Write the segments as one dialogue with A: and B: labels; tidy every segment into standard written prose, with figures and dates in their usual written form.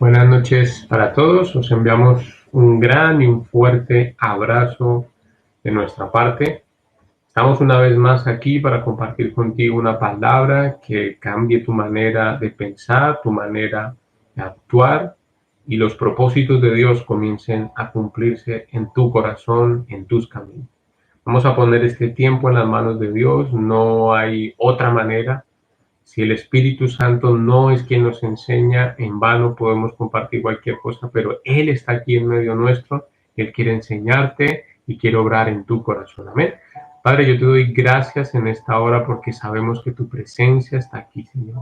A: Buenas noches para todos. Os enviamos un gran y un fuerte abrazo de nuestra parte. Estamos una vez más aquí para compartir contigo una palabra que cambie tu manera de pensar, tu manera de actuar y los propósitos de Dios comiencen a cumplirse en tu corazón, en tus caminos. Vamos a poner este tiempo en las manos de Dios. No hay otra manera. Si el Espíritu Santo no es quien nos enseña, en vano podemos compartir cualquier cosa, pero Él está aquí en medio nuestro, Él quiere enseñarte y quiere obrar en tu corazón. Amén. Padre, yo te doy gracias en esta hora porque sabemos que tu presencia está aquí, Señor.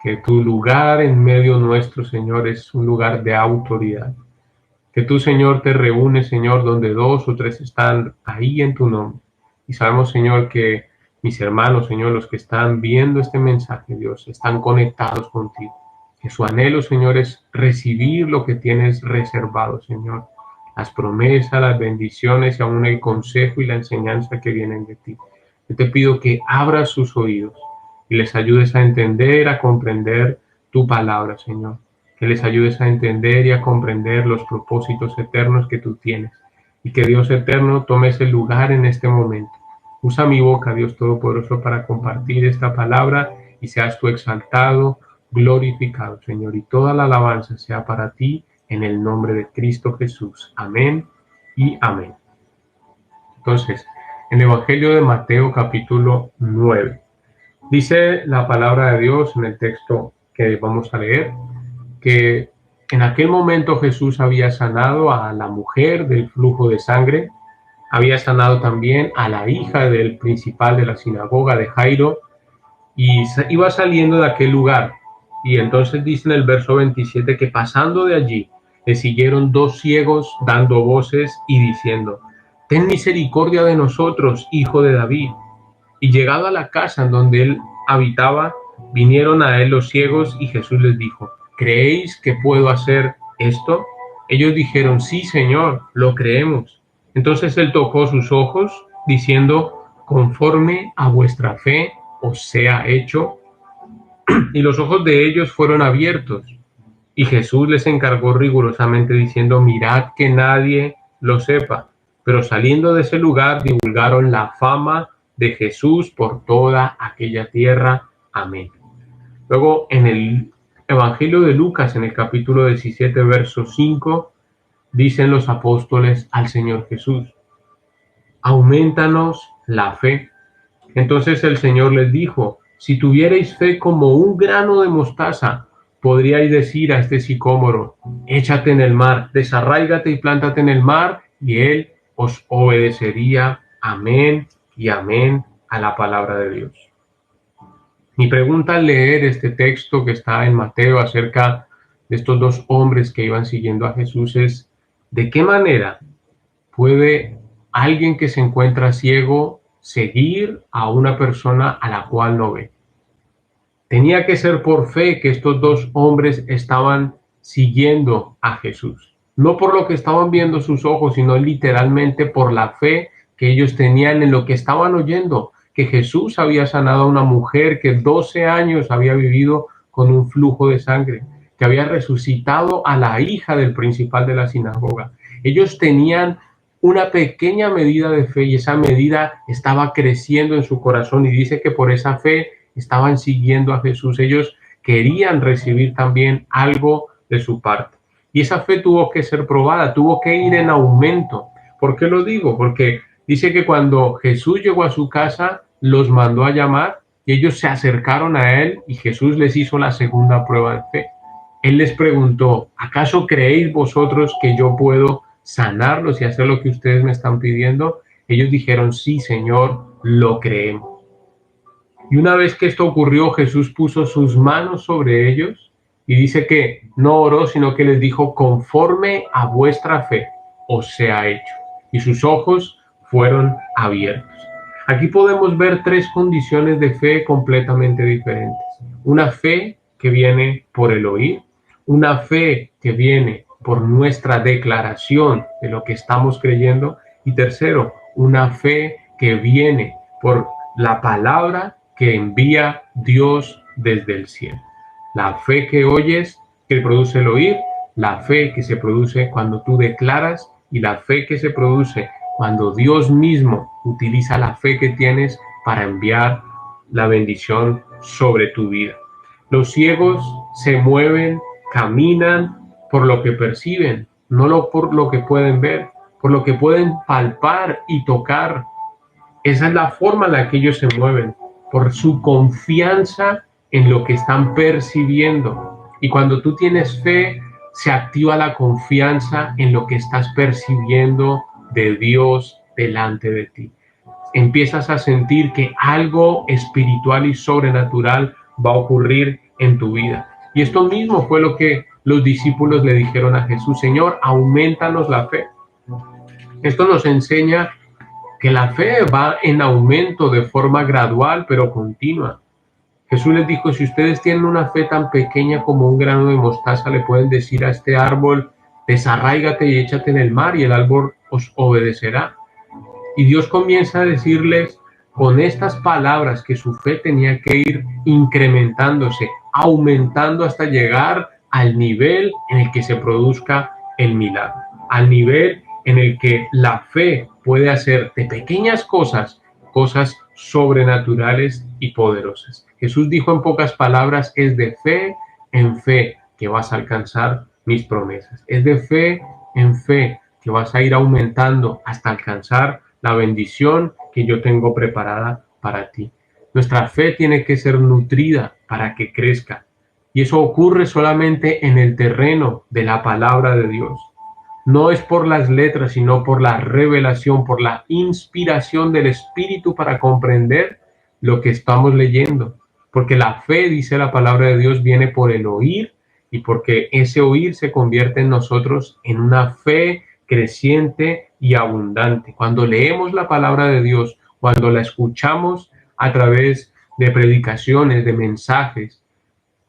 A: Que tu lugar en medio nuestro, Señor, es un lugar de autoridad. Que tú, Señor, te reúnes, Señor, donde dos o tres están ahí en tu nombre. Y sabemos, Señor, que mis hermanos, Señor, los que están viendo este mensaje, Dios, están conectados contigo. Que su anhelo, Señor, es recibir lo que tienes reservado, Señor. Las promesas, las bendiciones y aún el consejo y la enseñanza que vienen de ti. Yo te pido que abras sus oídos y les ayudes a entender, a comprender tu palabra, Señor. Que les ayudes a entender y a comprender los propósitos eternos que tú tienes. Y que Dios eterno tome ese lugar en este momento. Usa mi boca, Dios Todopoderoso, para compartir esta palabra y seas tú exaltado, glorificado, Señor. Y toda la alabanza sea para ti en el nombre de Cristo Jesús. Amén y amén. Entonces, en el Evangelio de Mateo capítulo 9, dice la palabra de Dios en el texto que vamos a leer, que en aquel momento Jesús había sanado a la mujer del flujo de sangre, había sanado también a la hija del principal de la sinagoga de Jairo, y iba saliendo de aquel lugar. Y entonces dice en el verso 27 que pasando de allí le siguieron dos ciegos dando voces y diciendo: ten misericordia de nosotros, hijo de David. Y llegado a la casa en donde él habitaba, vinieron a él los ciegos y Jesús les dijo: ¿creéis que puedo hacer esto? Ellos dijeron: sí, Señor, lo creemos. Entonces él tocó sus ojos, diciendo: conforme a vuestra fe os sea hecho. Y los ojos de ellos fueron abiertos. Y Jesús les encargó rigurosamente diciendo: mirad que nadie lo sepa. Pero saliendo de ese lugar divulgaron la fama de Jesús por toda aquella tierra. Amén. Luego en el Evangelio de Lucas, en el capítulo 17, verso 5, dicen los apóstoles al Señor Jesús: aumentanos la fe. Entonces el Señor les dijo: si tuvierais fe como un grano de mostaza, podríais decir a este sicómoro: échate en el mar, desarráigate y plántate en el mar, y él os obedecería. Amén y amén a la palabra de Dios. Mi pregunta al leer este texto que está en Mateo acerca de estos dos hombres que iban siguiendo a Jesús es: ¿de qué manera puede alguien que se encuentra ciego seguir a una persona a la cual no ve? Tenía que ser por fe que estos dos hombres estaban siguiendo a Jesús. No por lo que estaban viendo sus ojos, sino literalmente por la fe que ellos tenían en lo que estaban oyendo, que Jesús había sanado a una mujer que 12 años había vivido con un flujo de sangre, que había resucitado a la hija del principal de la sinagoga. Ellos tenían una pequeña medida de fe y esa medida estaba creciendo en su corazón, y dice que por esa fe estaban siguiendo a Jesús. Ellos querían recibir también algo de su parte. Y esa fe tuvo que ser probada, tuvo que ir en aumento. ¿Por qué lo digo? Porque dice que cuando Jesús llegó a su casa, los mandó a llamar y ellos se acercaron a él y Jesús les hizo la segunda prueba de fe. Él les preguntó: ¿acaso creéis vosotros que yo puedo sanarlos y hacer lo que ustedes me están pidiendo? Ellos dijeron: sí, Señor, lo creemos. Y una vez que esto ocurrió, Jesús puso sus manos sobre ellos y dice que no oró, sino que les dijo: conforme a vuestra fe os sea hecho. Y sus ojos fueron abiertos. Aquí podemos ver tres condiciones de fe completamente diferentes. Una fe que viene por el oír, una fe que viene por nuestra declaración de lo que estamos creyendo, y tercero, una fe que viene por la palabra que envía Dios desde el cielo. La fe que oyes que produce el oír, la fe que se produce cuando tú declaras y la fe que se produce cuando Dios mismo utiliza la fe que tienes para enviar la bendición sobre tu vida. Los ciegos se mueven, caminan por lo que perciben, no por lo que pueden ver, por lo que pueden palpar y tocar. Esa es la forma en la que ellos se mueven, por su confianza en lo que están percibiendo. Y cuando tú tienes fe, se activa la confianza en lo que estás percibiendo de Dios delante de ti. Empiezas a sentir que algo espiritual y sobrenatural va a ocurrir en tu vida. Y esto mismo fue lo que los discípulos le dijeron a Jesús: Señor, aumentanos la fe. Esto nos enseña que la fe va en aumento de forma gradual pero continua. Jesús les dijo: si ustedes tienen una fe tan pequeña como un grano de mostaza, le pueden decir a este árbol: desarráigate y échate en el mar, y el árbol os obedecerá. Y Dios comienza a decirles con estas palabras que su fe tenía que ir incrementándose, aumentando hasta llegar al nivel en el que se produzca el milagro, al nivel en el que la fe puede hacer de pequeñas cosas, cosas sobrenaturales y poderosas. Jesús dijo en pocas palabras: es de fe en fe que vas a alcanzar mis promesas. Es de fe en fe que vas a ir aumentando hasta alcanzar la bendición que yo tengo preparada para ti. Nuestra fe tiene que ser nutrida para que crezca. Y eso ocurre solamente en el terreno de la palabra de Dios. No es por las letras, sino por la revelación, por la inspiración del Espíritu para comprender lo que estamos leyendo. Porque la fe, dice la palabra de Dios, viene por el oír, y porque ese oír se convierte en nosotros en una fe creciente y abundante. Cuando leemos la palabra de Dios, cuando la escuchamos a través de predicaciones, de mensajes,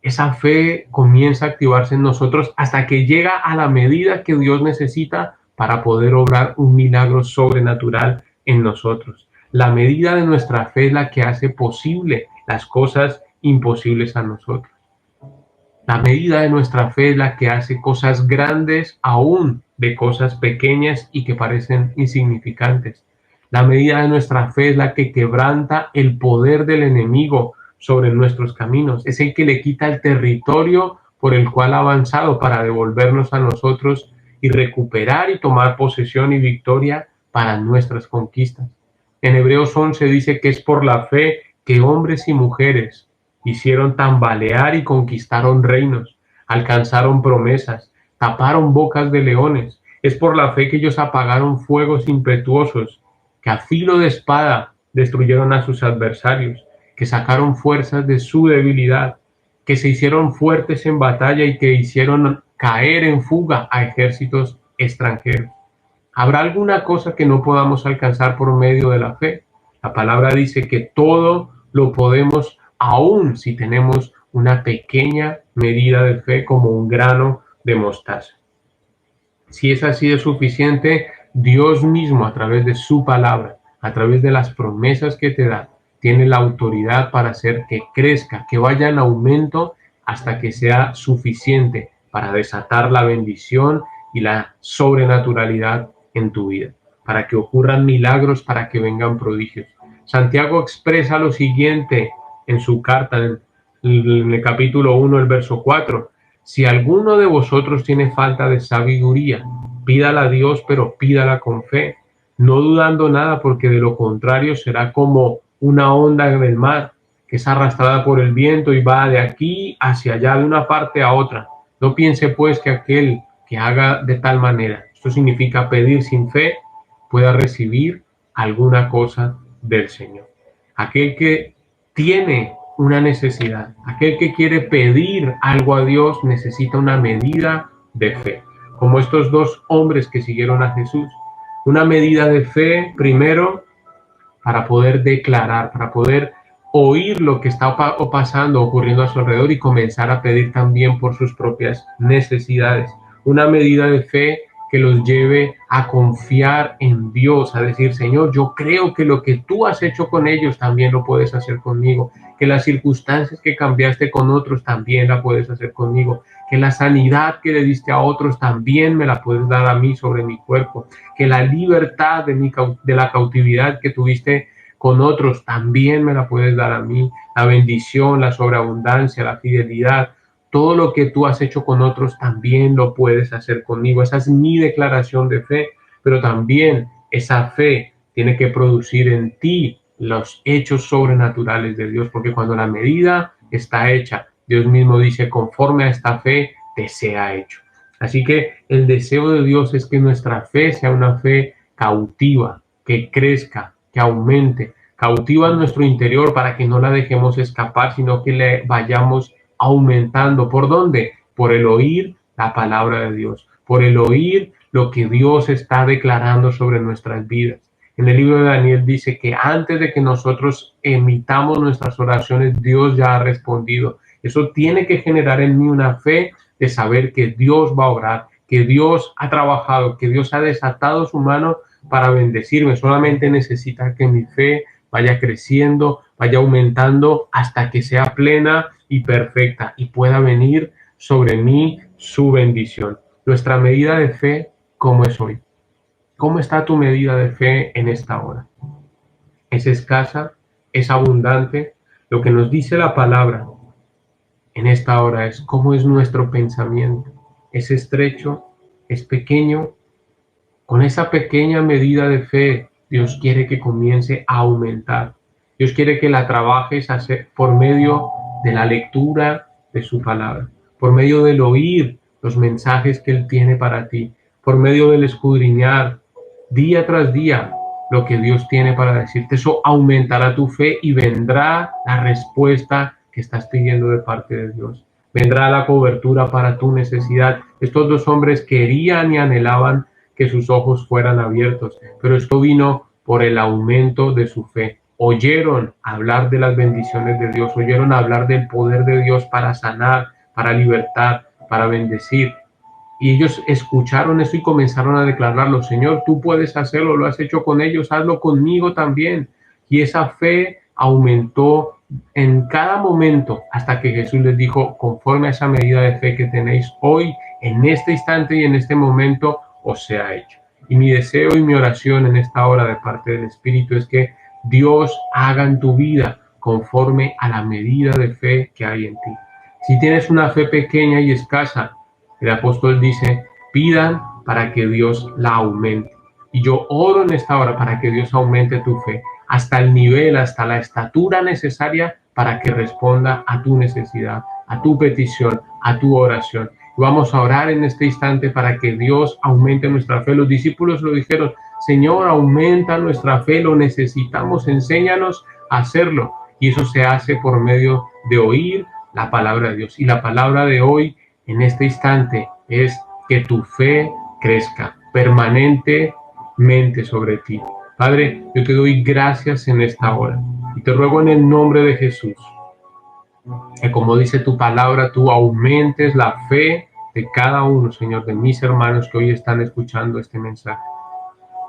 A: esa fe comienza a activarse en nosotros hasta que llega a la medida que Dios necesita para poder obrar un milagro sobrenatural en nosotros. La medida de nuestra fe es la que hace posible las cosas imposibles a nosotros. La medida de nuestra fe es la que hace cosas grandes aún de cosas pequeñas y que parecen insignificantes. La medida de nuestra fe es la que quebranta el poder del enemigo sobre nuestros caminos. Es el que le quita el territorio por el cual ha avanzado para devolvernos a nosotros y recuperar y tomar posesión y victoria para nuestras conquistas. En Hebreos 11 dice que es por la fe que hombres y mujeres hicieron tambalear y conquistaron reinos, alcanzaron promesas, taparon bocas de leones. Es por la fe que ellos apagaron fuegos impetuosos, que a filo de espada destruyeron a sus adversarios, que sacaron fuerzas de su debilidad, que se hicieron fuertes en batalla y que hicieron caer en fuga a ejércitos extranjeros. ¿Habrá alguna cosa que no podamos alcanzar por medio de la fe? La palabra dice que todo lo podemos, aún si tenemos una pequeña medida de fe como un grano de mostaza. Si es así de suficiente, Dios mismo, a través de su palabra, a través de las promesas que te da, tiene la autoridad para hacer que crezca, que vaya en aumento hasta que sea suficiente para desatar la bendición y la sobrenaturalidad en tu vida, para que ocurran milagros, para que vengan prodigios. Santiago expresa lo siguiente en su carta, en el capítulo 1, el verso 4. Si alguno de vosotros tiene falta de sabiduría, pídala a Dios, pero pídala con fe, no dudando nada, porque de lo contrario será como una onda en el mar, que es arrastrada por el viento y va de aquí hacia allá, de una parte a otra. No piense pues que aquel que haga de tal manera, esto significa pedir sin fe, pueda recibir alguna cosa del Señor. Aquel que tiene una necesidad, aquel que quiere pedir algo a Dios necesita una medida de fe, como estos dos hombres que siguieron a Jesús. Una medida de fe, primero, para poder declarar, para poder oír lo que está pasando, ocurriendo a su alrededor y comenzar a pedir también por sus propias necesidades. Una medida de fe que los lleve a confiar en Dios, a decir, Señor, yo creo que lo que tú has hecho con ellos también lo puedes hacer conmigo, que las circunstancias que cambiaste con otros también la puedes hacer conmigo, que la sanidad que le diste a otros también me la puedes dar a mí sobre mi cuerpo, que la libertad de la cautividad que tuviste con otros también me la puedes dar a mí, la bendición, la sobreabundancia, la fidelidad. Todo lo que tú has hecho con otros también lo puedes hacer conmigo. Esa es mi declaración de fe, pero también esa fe tiene que producir en ti los hechos sobrenaturales de Dios, porque cuando la medida está hecha, Dios mismo dice, conforme a esta fe, te sea hecho. Así que el deseo de Dios es que nuestra fe sea una fe cautiva, que crezca, que aumente, cautiva en nuestro interior para que no la dejemos escapar, sino que le vayamos aumentando. ¿Por dónde? Por el oír la palabra de Dios, por el oír lo que Dios está declarando sobre nuestras vidas. En el libro de Daniel dice que antes de que nosotros emitamos nuestras oraciones, Dios ya ha respondido. Eso tiene que generar en mí una fe de saber que Dios va a obrar, que Dios ha trabajado, que Dios ha desatado su mano para bendecirme. Solamente necesita que mi fe vaya creciendo, vaya aumentando hasta que sea plena y perfecta y pueda venir sobre mí su bendición. Nuestra medida de fe, ¿cómo es hoy? ¿Cómo está tu medida de fe en esta hora? ¿Es escasa? ¿Es abundante? Lo que nos dice la palabra en esta hora es cómo es nuestro pensamiento. ¿Es estrecho? ¿Es pequeño? Con esa pequeña medida de fe, Dios quiere que comience a aumentar. Dios quiere que la trabajes por medio de la lectura de su palabra, por medio del oír los mensajes que Él tiene para ti, por medio del escudriñar día tras día lo que Dios tiene para decirte. Eso aumentará tu fe y vendrá la respuesta que estás pidiendo de parte de Dios. Vendrá la cobertura para tu necesidad. Estos dos hombres querían y anhelaban que sus ojos fueran abiertos, pero esto vino por el aumento de su fe. Oyeron hablar de las bendiciones de Dios, oyeron hablar del poder de Dios para sanar, para libertar, para bendecir. Y ellos escucharon eso y comenzaron a declararlo. Señor, tú puedes hacerlo, lo has hecho con ellos, hazlo conmigo también. Y esa fe aumentó en cada momento hasta que Jesús les dijo, conforme a esa medida de fe que tenéis hoy, en este instante y en este momento, os sea hecho. Y mi deseo y mi oración en esta hora de parte del Espíritu es que Dios haga en tu vida conforme a la medida de fe que hay en ti. Si tienes una fe pequeña y escasa, el apóstol dice, pidan para que Dios la aumente. Y yo oro en esta hora para que Dios aumente tu fe hasta el nivel, hasta la estatura necesaria para que responda a tu necesidad, a tu petición, a tu oración. Vamos a orar en este instante para que Dios aumente nuestra fe. Los discípulos lo dijeron, Señor, aumenta nuestra fe, lo necesitamos, enséñanos a hacerlo. Y eso se hace por medio de oír la palabra de Dios. Y la palabra de hoy, en este instante, es que tu fe crezca permanentemente sobre ti. Padre, yo te doy gracias en esta hora. Y te ruego en el nombre de Jesús, que como dice tu palabra, tú aumentes la fe de cada uno, Señor, de mis hermanos que hoy están escuchando este mensaje.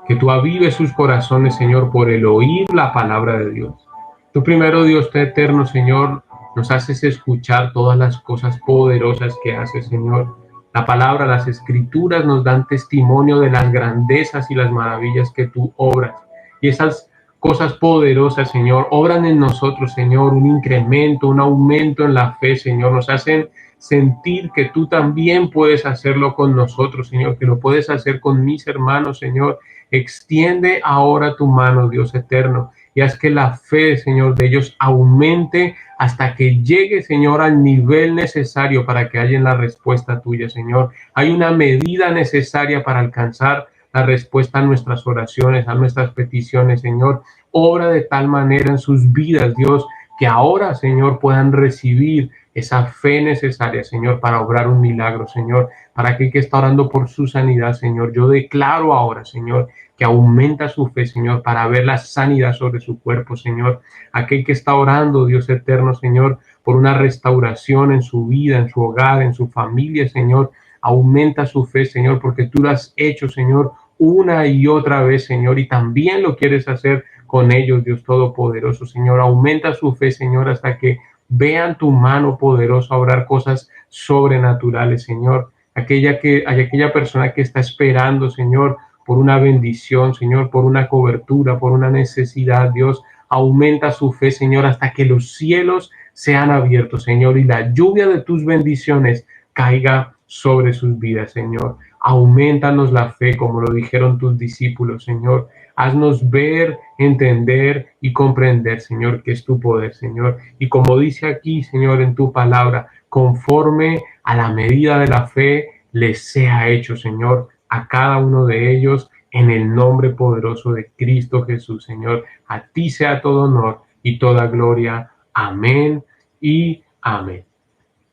A: Que tú avives sus corazones, Señor, por el oír la palabra de Dios. Tú primero, Dios eterno, Señor, nos haces escuchar todas las cosas poderosas que haces, Señor. La palabra, las escrituras nos dan testimonio de las grandezas y las maravillas que tú obras. Y esas cosas poderosas, Señor, obran en nosotros, Señor, un incremento, un aumento en la fe, Señor. Nos hacen sentir que tú también puedes hacerlo con nosotros, Señor, que lo puedes hacer con mis hermanos, Señor. Extiende ahora tu mano, Dios eterno, y haz que la fe, Señor, de ellos aumente hasta que llegue, Señor, al nivel necesario para que haya la respuesta tuya, Señor. Hay una medida necesaria para alcanzar la respuesta a nuestras oraciones, a nuestras peticiones, Señor. Obra de tal manera en sus vidas, Dios, que ahora, Señor, puedan recibir esa fe necesaria, Señor, para obrar un milagro, Señor. Para aquel que está orando por su sanidad, Señor, yo declaro ahora, Señor, que aumenta su fe, Señor, para ver la sanidad sobre su cuerpo, Señor. Aquel que está orando, Dios eterno, Señor, por una restauración en su vida, en su hogar, en su familia, Señor. Aumenta su fe, Señor, porque tú lo has hecho, Señor, una y otra vez, Señor, y también lo quieres hacer con ellos, Dios Todopoderoso, Señor. Aumenta su fe, Señor, hasta que vean tu mano poderosa obrar cosas sobrenaturales, Señor. Aquella persona que está esperando, Señor, por una bendición, Señor, por una cobertura, por una necesidad, Dios, aumenta su fe, Señor, hasta que los cielos sean abiertos, Señor, y la lluvia de tus bendiciones caiga sobre sus vidas, Señor. Aumentanos la fe, como lo dijeron tus discípulos, Señor. Haznos ver, entender y comprender, Señor, que es tu poder, Señor. Y como dice aquí, Señor, en tu palabra, conforme a la medida de la fe, les sea hecho, Señor, a cada uno de ellos, en el nombre poderoso de Cristo Jesús, Señor. A ti sea todo honor y toda gloria. Amén y amén.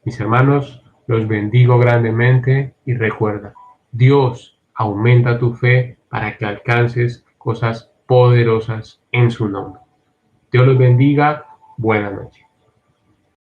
A: Mis hermanos, los bendigo grandemente y recuerda, Dios aumenta tu fe para que alcances cosas poderosas en su nombre. Dios los bendiga. Buenas noches.